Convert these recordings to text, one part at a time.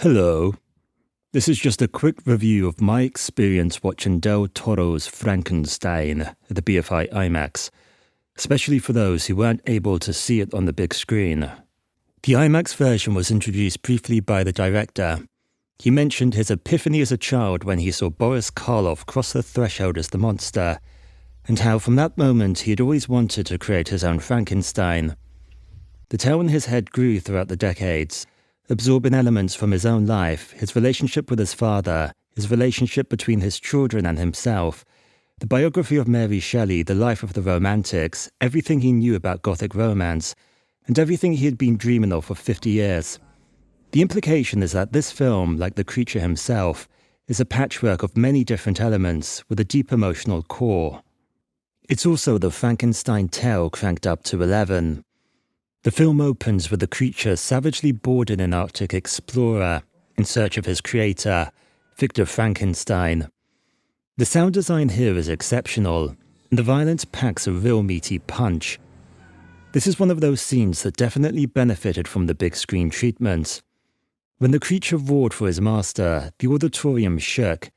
Hello. This is just a quick review of my experience watching Del Toro's Frankenstein at the BFI IMAX, especially for those who weren't able to see it on the big screen. The IMAX version was introduced briefly by the director. He mentioned his epiphany as a child when he saw Boris Karloff cross the threshold as the monster, and how from that moment he had always wanted to create his own Frankenstein. The tale in his head grew throughout the decades, absorbing elements from his own life, his relationship with his father, his relationship between his children and himself, the biography of Mary Shelley, the life of the Romantics, everything he knew about Gothic romance, and everything he had been dreaming of for 50 years. The implication is that this film, like the creature himself, is a patchwork of many different elements with a deep emotional core. It's also the Frankenstein tale cranked up to 11. The film opens with the creature savagely boarding an Arctic explorer in search of his creator, Victor Frankenstein. The sound design here is exceptional, and the violence packs a real meaty punch. This is one of those scenes that definitely benefited from the big screen treatment. When the creature roared for his master, the auditorium shook,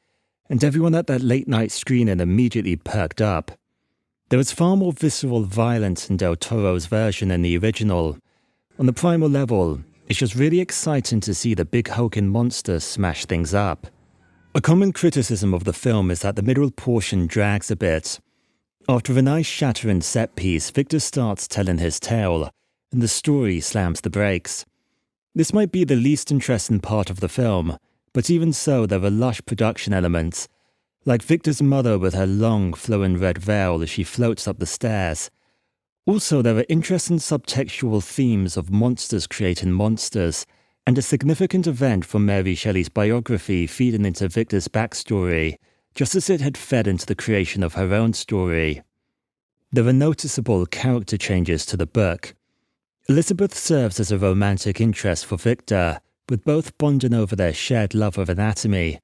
and everyone at that late-night screening immediately perked up. There was far more visceral violence in Del Toro's version than the original. On the primal level, it's just really exciting to see the big hulking monster smash things up. A common criticism of the film is that the middle portion drags a bit. After a nice shattering set piece, Victor starts telling his tale, and the story slams the brakes. This might be the least interesting part of the film, but even so there are lush production elements, like Victor's mother with her long, flowing red veil as she floats up the stairs. Also, there are interesting subtextual themes of monsters creating monsters, and a significant event from Mary Shelley's biography feeding into Victor's backstory, just as it had fed into the creation of her own story. There are noticeable character changes to the book. Elizabeth serves as a romantic interest for Victor, with both bonding over their shared love of anatomy.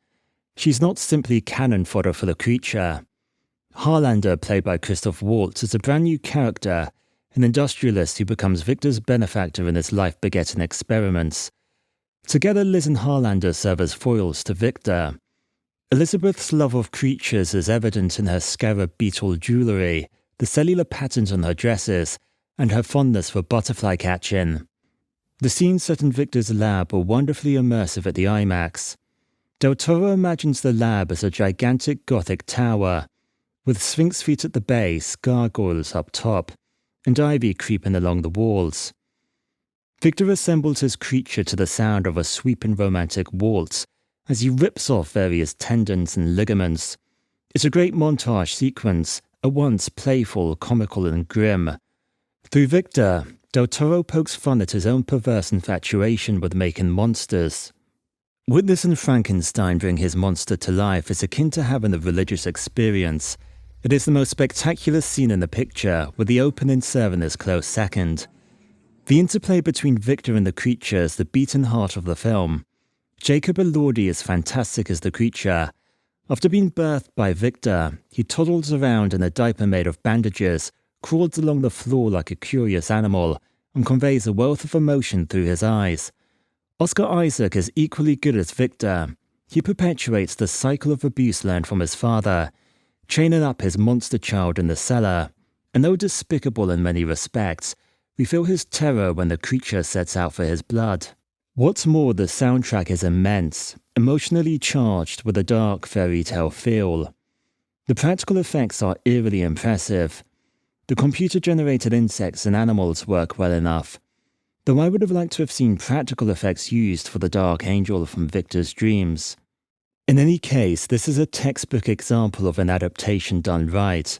She's not simply cannon fodder for the creature. Harlander, played by Christoph Waltz, is a brand new character, an industrialist who becomes Victor's benefactor in his life-begetting experiments. Together, Liz and Harlander serve as foils to Victor. Elizabeth's love of creatures is evident in her scarab beetle jewellery, the cellular patterns on her dresses, and her fondness for butterfly catching. The scenes set in Victor's lab are wonderfully immersive at the IMAX. Del Toro imagines the lab as a gigantic Gothic tower, with sphinx feet at the base, gargoyles up top, and ivy creeping along the walls. Victor assembles his creature to the sound of a sweeping romantic waltz as he rips off various tendons and ligaments. It's a great montage sequence, at once playful, comical, and grim. Through Victor, Del Toro pokes fun at his own perverse infatuation with making monsters. Witnessing Frankenstein bring his monster to life is akin to having a religious experience. It is the most spectacular scene in the picture, with the opening serving as close second. The interplay between Victor and the creature is the beating heart of the film. Jacob Elordi is fantastic as the creature. After being birthed by Victor, he toddles around in a diaper made of bandages, crawls along the floor like a curious animal, and conveys a wealth of emotion through his eyes. Oscar Isaac is equally good as Victor. He perpetuates the cycle of abuse learned from his father, chaining up his monster child in the cellar. And though despicable in many respects, we feel his terror when the creature sets out for his blood. What's more, the soundtrack is immense, emotionally charged with a dark fairy tale feel. The practical effects are eerily impressive. The computer-generated insects and animals work well enough, though I would have liked to have seen practical effects used for the Dark Angel from Victor's dreams. In any case, this is a textbook example of an adaptation done right.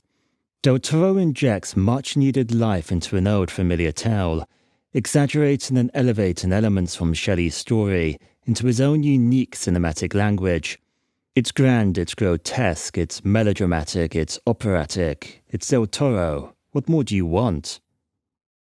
Del Toro injects much-needed life into an old familiar tale, exaggerating and elevating elements from Shelley's story into his own unique cinematic language. It's grand, it's grotesque, it's melodramatic, it's operatic, it's Del Toro. What more do you want?